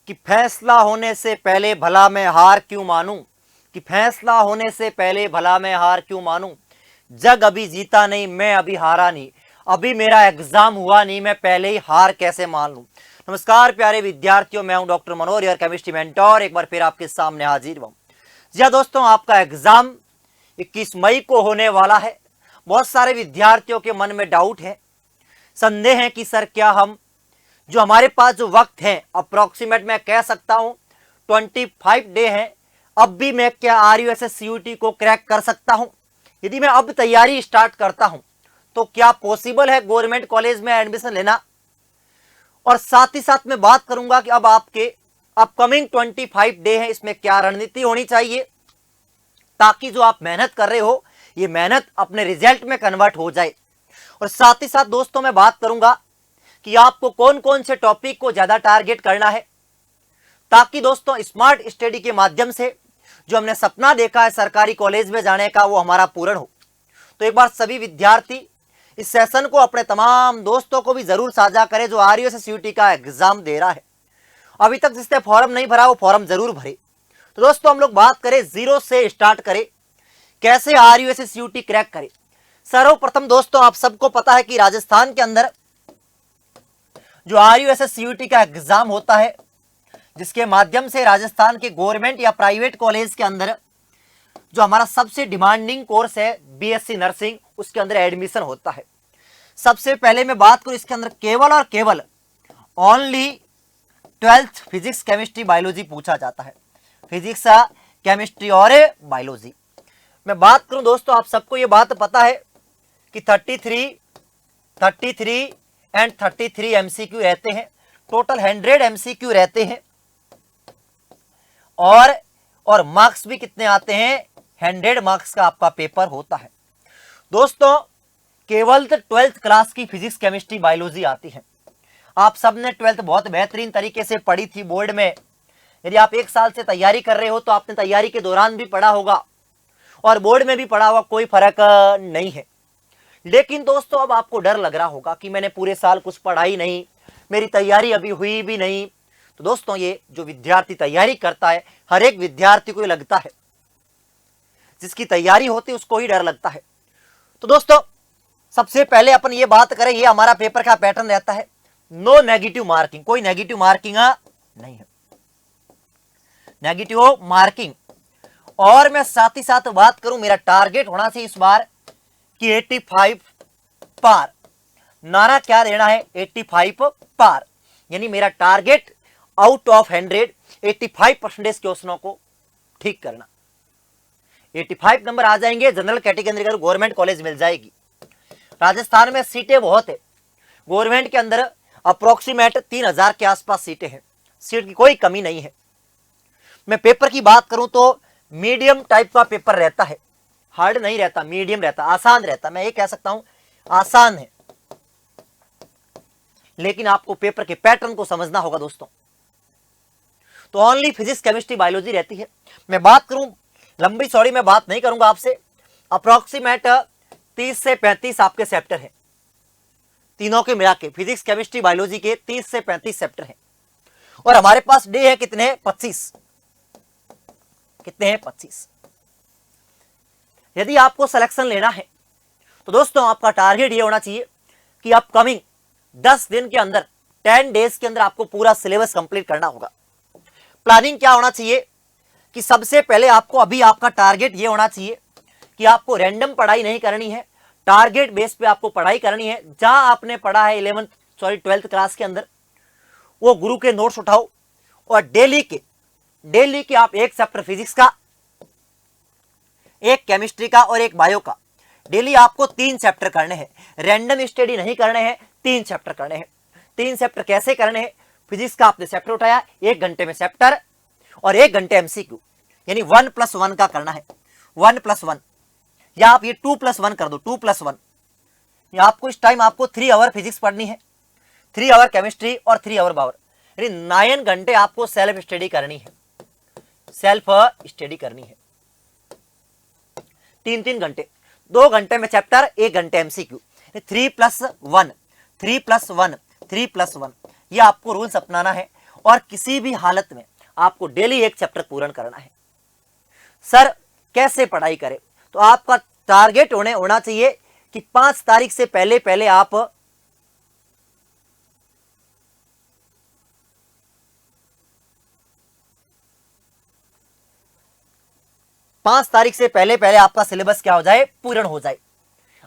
कि फैसला होने से पहले भला मैं हार क्यों मानूं, कि फैसला होने से पहले भला मैं हार क्यों मानूं, जग अभी जीता नहीं मैं अभी हारा नहीं, अभी मेरा एग्जाम हुआ नहीं मैं पहले ही हार कैसे मान लूं। नमस्कार प्यारे विद्यार्थियों, मैं हूं doctor Manohar, your chemistry mentor, एक बार फिर आपके सामने हाजिर हूं। जी हाँ दोस्तों, आपका एग्जाम 21 मई को होने वाला है। बहुत सारे विद्यार्थियों के मन में डाउट है, संदेह है कि सर क्या हम जो हमारे पास जो वक्त है अप्रोक्सीमेट मैं कह सकता हूं 25 डे है, अब भी मैं क्या RUSS CUT को क्रैक कर सकता हूं। यदि मैं अब तैयारी स्टार्ट करता हूं तो क्या पॉसिबल है गवर्नमेंट कॉलेज में एडमिशन लेना। और साथ ही साथ मैं बात करूंगा कि अब आपके अपकमिंग 25 डे है, इसमें क्या रणनीति होनी चाहिए ताकि जो आप मेहनत कर रहे हो ये मेहनत अपने रिजल्ट में कन्वर्ट हो जाए। और साथ ही साथ दोस्तों मैं बात करूंगा कि आपको कौन कौन से टॉपिक को ज्यादा टारगेट करना है ताकि दोस्तों स्मार्ट स्टडी के माध्यम से जो हमने सपना देखा है सरकारी कॉलेज में जाने का वो हमारा पूर्ण हो। तो एक बार सभी विद्यार्थी इस सेशन को अपने तमाम दोस्तों को भी जरूर साझा करें जो RUSS CUT का एग्जाम दे रहा है। अभी तक जिसने फॉर्म नहीं भरा वो फॉर्म जरूर भरे। तो दोस्तों हम लोग बात करें जीरो से स्टार्ट करें, कैसे RUSS CUT क्रैक करें। सर्वप्रथम दोस्तों आप सबको पता है कि राजस्थान के अंदर जो RUSS CUT का एग्जाम होता है, जिसके माध्यम से राजस्थान के गवर्नमेंट या प्राइवेट कॉलेज के अंदर जो हमारा सबसे डिमांडिंग कोर्स है BSc नर्सिंग, उसके अंदर एडमिशन होता है। सबसे पहले मैं बात करूं इसके अंदर केवल और केवल only 12th physics chemistry biology पूछा जाता है। फिजिक्स केमिस्ट्री और बायोलॉजी मैं बात करूं दोस्तों, आप सबको ये बात पता है कि 33 एंड 33 MCQ रहते हैं, टोटल 100 MCQ रहते हैं और मार्क्स भी कितने आते हैं, 100 मार्क्स का आपका पेपर होता है। दोस्तों केवल 12th क्लास की फिजिक्स केमिस्ट्री बायोलॉजी आती है। आप सबने 12th बहुत बेहतरीन तरीके से पढ़ी थी बोर्ड में। यदि आप एक साल से तैयारी कर रहे हो तो आपने तैयारी के दौरान भी पढ़ा होगा और बोर्ड में भी पढ़ा होगा, कोई फर्क नहीं है। लेकिन दोस्तों अब आपको डर लग रहा होगा कि मैंने पूरे साल कुछ पढ़ा ही नहीं, मेरी तैयारी अभी हुई भी नहीं। तो दोस्तों ये जो विद्यार्थी तैयारी करता है, हर एक विद्यार्थी को लगता है, जिसकी तैयारी होती है उसको ही डर लगता है। तो दोस्तों सबसे पहले अपन ये बात करें, ये हमारा पेपर का पैटर्न रहता है, नो नेगेटिव मार्किंग, कोई नेगेटिव मार्किंग नहीं है, नेगेटिव मार्किंग। और मैं साथ ही साथ बात करूं, मेरा टारगेट होना चाहिए इस बार कि 85 पार। नारा क्या देना है, 85 पार, यानी मेरा टारगेट आउट ऑफ 100 85% क्वेश्चनों को ठीक करना। 85 नंबर आ जाएंगे, जनरल कैटेगरी का गवर्नमेंट कॉलेज मिल जाएगी। राजस्थान में सीटें बहुत है, गवर्नमेंट के अंदर अप्रोक्सीमेट 3000 के आसपास सीटें हैं, सीट की कोई कमी नहीं है। मैं पेपर की बात करूं तो मीडियम टाइप का पेपर रहता है, हार्ड नहीं रहता, मीडियम रहता, आसान रहता। मैं ये कह सकता हूं आसान है, लेकिन आपको पेपर के पैटर्न को समझना होगा दोस्तों। तो ओनली फिजिक्स केमिस्ट्री बायोलॉजी रहती है। मैं बात करूं, लंबी चौड़ी मैं बात नहीं करूंगा आपसे, अप्रोक्सीमेट 30 से 35 आपके चैप्टर हैं, तीनों के मिला के फिजिक्स केमिस्ट्री बायोलॉजी के 30 से 35 चैप्टर हैं। और हमारे पास डे है कितने, 25। कितने हैं, 25। यदि आपको सिलेक्शन लेना है तो दोस्तों आपका टारगेट ये होना चाहिए कि अपकमिंग 10 दिन के अंदर, 10 डेज के अंदर आपको पूरा सिलेबस कंप्लीट करना होगा। प्लानिंग क्या होना चाहिए कि सबसे पहले आपको अभी आपका टारगेट ये होना चाहिए कि आपको रैंडम पढ़ाई नहीं करनी है, टारगेट बेस पे आपको पढ़ाई करनी है। जहां आपने पढ़ा है 12th क्लास के अंदर वो गुरु के नोट्स उठाओ और डेली के आप एक चैप्टर फिजिक्स का, एक केमिस्ट्री का और एक बायो का, डेली आपको 3 चैप्टर करने हैं। रैंडम स्टडी नहीं करने हैं, 3 चैप्टर करने हैं। 3 चैप्टर कैसे करने हैं, फिजिक्स का आपने चैप्टर उठाया, 1 घंटे में चैप्टर और 1 घंटे MCQ, यानी 1+1 का करना है, 1+1, या आप ये 2+1 कर दो, 2+1। या आपको इस टाइम आपको 3 आवर फिजिक्स पढ़नी है, 3 आवर केमिस्ट्री और 3 आवर बायो, यानी 9 घंटे आपको सेल्फ स्टडी करनी है, सेल्फ स्टडी करनी है। 3 घंटे, 2 घंटे में चैप्टर, 1 घंटे MCQ, 3+1, 3+1, 3+1, ये आपको रूल्स अपनाना है। और किसी भी हालत में आपको डेली एक चैप्टर पूर्ण करना है। सर कैसे पढ़ाई करें? तो आपका टारगेट होना चाहिए कि 5 तारीख से पहले पहले आप 5 तारीख से पहले पहले आपका सिलेबस क्या हो जाए, पूर्ण हो जाए।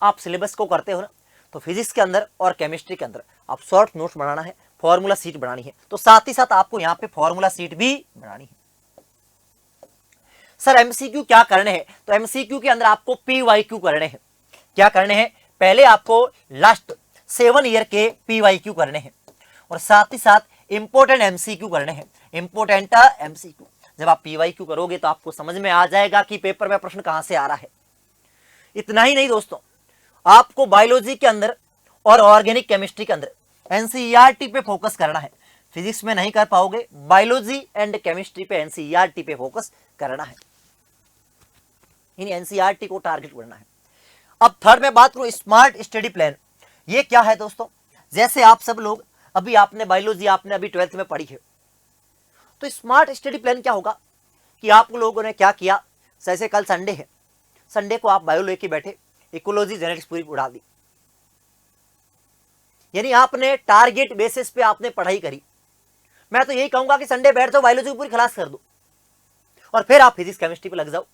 आप सिलेबस को करते हो ना, तो फिजिक्स के अंदर और केमिस्ट्री के अंदर आप शॉर्ट नोट्स बनाना है, फॉर्मूला सीट बनानी है, तो साथ ही साथ आपको यहां पे फॉर्मूला सीट भी बनानी है। सर एमसीक्यू क्या करने हैं? तो एमसीक्यू के अंदर आपको पीवाईक्यू करने हैं। क्या करने हैं? पहले आपको लास्ट 7 ईयर के पीवाईक्यू करने हैं और साथ ही साथ इंपोर्टेंट एमसीक्यू करने हैं। इंपोर्टेंट एमसीक्यू जब आप पीवाईक्यू करोगे तो आपको समझ में आ जाएगा कि पेपर में प्रश्न कहां से आ रहा है। इतना ही नहीं दोस्तों, आपको बायोलॉजी के अंदर और ऑर्गेनिक केमिस्ट्री के अंदर एनसीईआरटी पे फोकस करना है। फिजिक्स में नहीं कर पाओगे, बायोलॉजी एंड केमिस्ट्री पे एनसीईआरटी पे फोकस करना है। इन एनसीईआरटी को टारगेट करना है। अब थर्ड में बात करूं स्मार्ट स्टडी प्लान। ये क्या है दोस्तों? जैसे आप सब लोग अभी आपने बायोलॉजी आपने अभी 12th में पढ़ी है, तो स्मार्ट स्टडी प्लान क्या होगा कि आप लोगों ने क्या किया, जैसे कल संडे है, संडे को आप बायो लेके बैठे, इकोलॉजी जेनेटिक्स पूरी उड़ा दी, यानी आपने टारगेट बेसिस पे आपने पढ़ाई करी। मैं तो यही कहूंगा कि संडे बैठ जाओ, बायोलॉजी की पूरी खलास कर दो और फिर आप फिजिक्स केमिस्ट्री पे लग जाओ।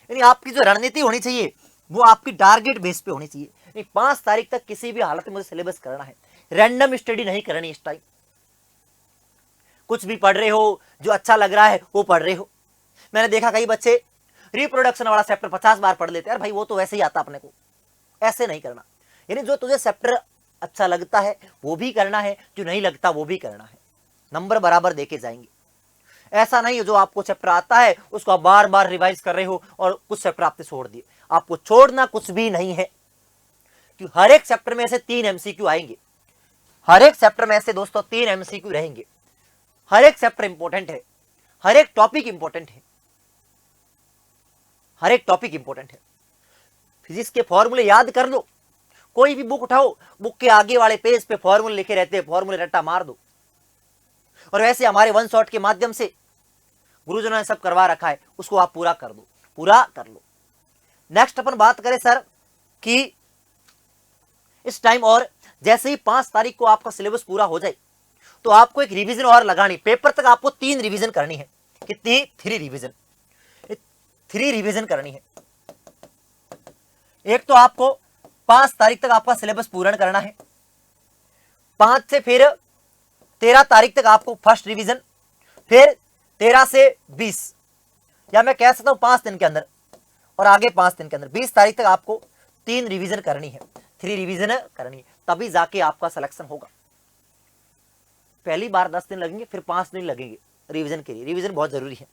यानी आपकी जो रणनीति होनी चाहिए वो आपकी टारगेट बेस पे होनी चाहिए। 5 तारीख तक किसी भी हालत में मुझे सिलेबस करना है, रैंडम स्टडी नहीं करनी। इस टाइम कुछ भी पढ़ रहे हो, जो अच्छा लग रहा है वो पढ़ रहे हो। मैंने देखा कई बच्चे रिप्रोडक्शन वाला चैप्टर 50 बार पढ़ लेते हैं। भाई वो तो वैसे ही आता अपने को, ऐसे नहीं करना। यानी जो तुझे चैप्टर अच्छा लगता है वो भी करना है, जो नहीं लगता वो भी करना है। नंबर बराबर देके जाएंगे। ऐसा नहीं है जो आपको चैप्टर आता है उसको आप बार बार रिवाइज कर रहे हो और कुछ चैप्टर आपने छोड़ दिए। आपको छोड़ना कुछ भी नहीं है, कि हर एक चैप्टर में से 3 एमसीक्यू आएंगे। हर एक चैप्टर में से दोस्तों 3 एमसीक्यू रहेंगे। हर एक चैप्टर इंपॉर्टेंट है, हर एक टॉपिक इंपॉर्टेंट है, हर एक टॉपिक इंपॉर्टेंट है। फिजिक्स के फॉर्मूले याद कर लो, कोई भी बुक उठाओ, बुक के आगे वाले पेज पे फॉर्मूले लिखे रहते हैं, फॉर्मूले रट्टा मार दो। और वैसे हमारे वन शॉट के माध्यम से गुरुजनों ने सब करवा रखा है, उसको आप पूरा कर दो, पूरा कर लो। नेक्स्ट अपन बात करें सर कि इस टाइम और जैसे ही 5 तारीख को आपका सिलेबस पूरा हो जाए तो आपको एक रिवीजन और लगानी। पेपर तक आपको 3 रिवीजन करनी है। कितनी? 3 रिवीजन। 3 रिवीजन करनी है। एक तो आपको 5 तारीख तक आपका सिलेबस पूर्ण करना है, 5 से फिर 13 तारीख तक आपको फर्स्ट रिवीजन, फिर 13 से 20, या मैं कह सकता हूं 5 दिन के अंदर, और आगे 5 दिन के अंदर 20 तारीख तक आपको 3 रिवीजन करनी है, 3 रिवीजन करनी है, तभी जाके आपका सिलेक्शन होगा। पहली बार 10 दिन लगेंगे, फिर 5 दिन लगेंगे रिवीजन के लिए। रिवीजन बहुत जरूरी है।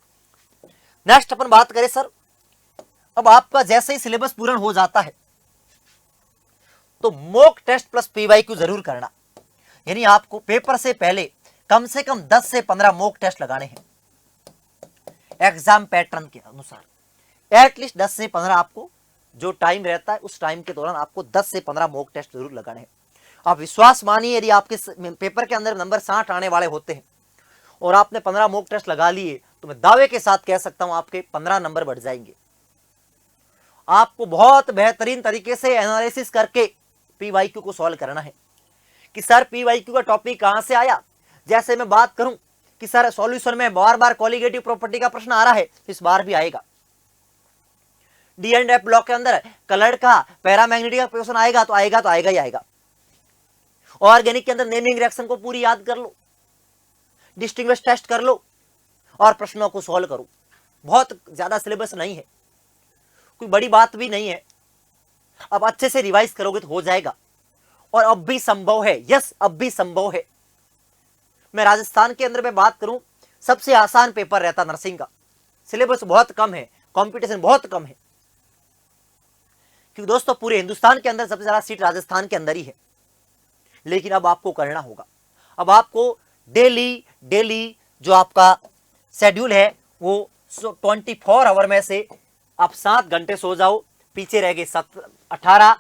नेक्स्ट अपन बात करें सर, अब आपका जैसे ही सिलेबस पूर्ण हो जाता है तो मॉक टेस्ट प्लस पीवाईक्यू जरूर करना। यानी आपको पेपर से पहले कम से कम 10 से 15 मॉक टेस्ट लगाने हैं एग्जाम पैटर्न के अनुसार। एटलीस्ट 10 से 15 आपको जो टाइम रहता है उस टाइम के दौरान आपको 10 से 15 मॉक टेस्ट जरूर लगाने हैं। आप विश्वास मानिए, यदि आपके पेपर के अंदर नंबर 60 आने वाले होते हैं और आपने 15 मॉक टेस्ट लगा लिए तो मैं दावे के साथ कह सकता हूं आपके 15 नंबर बढ़ जाएंगे। आपको बहुत बेहतरीन तरीके से एनालिसिस करके पीवाईक्यू को सॉल्व करना है कि सर पीवाईक्यू का टॉपिक कहां से आया। जैसे मैं बात करूं कि सर सॉल्यूशन में बार बार कॉलिगेटिव प्रॉपर्टी का प्रश्न आ रहा है, इस बार भी आएगा। डी एंड एफ ब्लॉक के अंदर कलर का पैरामैग्नेटिक का क्वेश्चन आएगा तो आएगा, तो आएगा ही आएगा। ऑर्गेनिक के अंदर नेमिंग रिएक्शन को पूरी याद कर लो, डिस्टिंग्विश टेस्ट कर लो और प्रश्नों को सॉल्व करो। बहुत ज्यादा सिलेबस नहीं है, कोई बड़ी बात भी नहीं है। अब अच्छे से रिवाइज करोगे तो हो जाएगा। और अब भी संभव है, यस अब भी संभव है। मैं राजस्थान के अंदर में बात करूं, सबसे आसान पेपर रहता नर्सिंग का। सिलेबस बहुत कम है, कंपटीशन बहुत कम है, क्योंकि दोस्तों पूरे हिंदुस्तान के अंदर सबसे ज्यादा सीट राजस्थान के अंदर ही है। लेकिन अब आपको करना होगा। अब आपको डेली जो आपका शेड्यूल है वो 24 आवर में से आप 7 घंटे सो जाओ, पीछे रह गए 18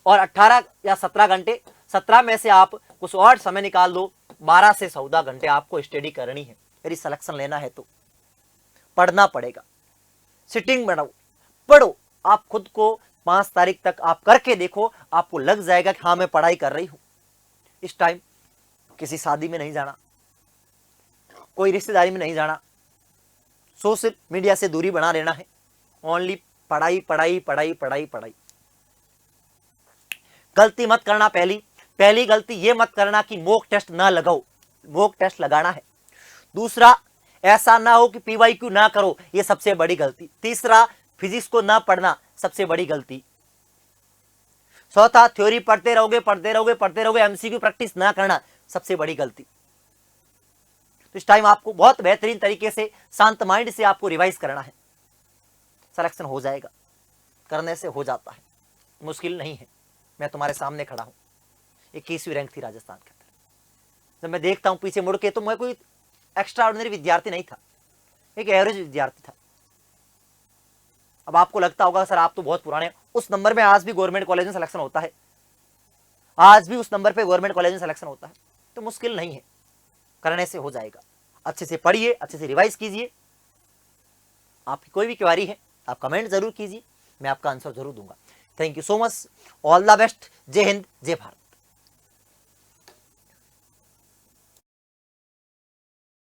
और 18 या 17 घंटे। 17 में से आप कुछ और समय निकाल दो 12 से 14 घंटे आपको स्टडी करनी है। यदि सिलेक्शन लेना है तो पढ़ना पड़ेगा। सिटिंग बनाओ, पढ़ो। आप खुद को 5 तारीख तक आप करके देखो, आपको लग जाएगा कि हाँ मैं पढ़ाई कर रही हूं। इस टाइम किसी शादी में नहीं जाना, कोई रिश्तेदारी में नहीं जाना, सोशल मीडिया से दूरी बना लेना है। ओनली पढ़ाई पढ़ाई पढ़ाई पढ़ाई पढ़ाई। गलती मत करना। पहली गलती ये मत करना कि मॉक टेस्ट ना लगाओ, मॉक टेस्ट लगाना है। दूसरा, ऐसा ना हो कि पीवाईक्यू ना करो, ये सबसे बड़ी गलती। तीसरा, फिजिक्स को ना पढ़ना, सबसे बड़ी गलती। चौथा, थ्योरी पढ़ते रहोगे, एमसीक्यू प्रैक्टिस ना करना, सबसे बड़ी गलती। तो इस टाइम आपको बहुत बेहतरीन तरीके से शांत माइंड से आपको रिवाइज करना है। सिलेक्शन हो जाएगा, करने से हो जाता है, मुश्किल नहीं है। मैं तुम्हारे सामने खड़ा हूं। 21वीं रैंक थी राजस्थान के अंदर। जब मैं देखता हूं पीछे मुड़ के, तो मैं कोई एक्स्ट्रा ऑर्डिनरी विद्यार्थी नहीं था, एक एवरेज विद्यार्थी था। अब आपको लगता होगा सर आप तो बहुत पुराने, उस नंबर में आज भी गवर्नमेंट कॉलेज में सिलेक्शन होता है, आज भी उस नंबर पे गवर्नमेंट कॉलेज में सिलेक्शन होता है। तो मुश्किल नहीं है, करने से हो जाएगा। अच्छे से पढ़िए, अच्छे से रिवाइज कीजिए। आपकी कोई भी क्वेरी है आप कमेंट जरूर कीजिए, मैं आपका आंसर जरूर दूंगा। Thank you so much, all the best. जय हिंद, जय भारत।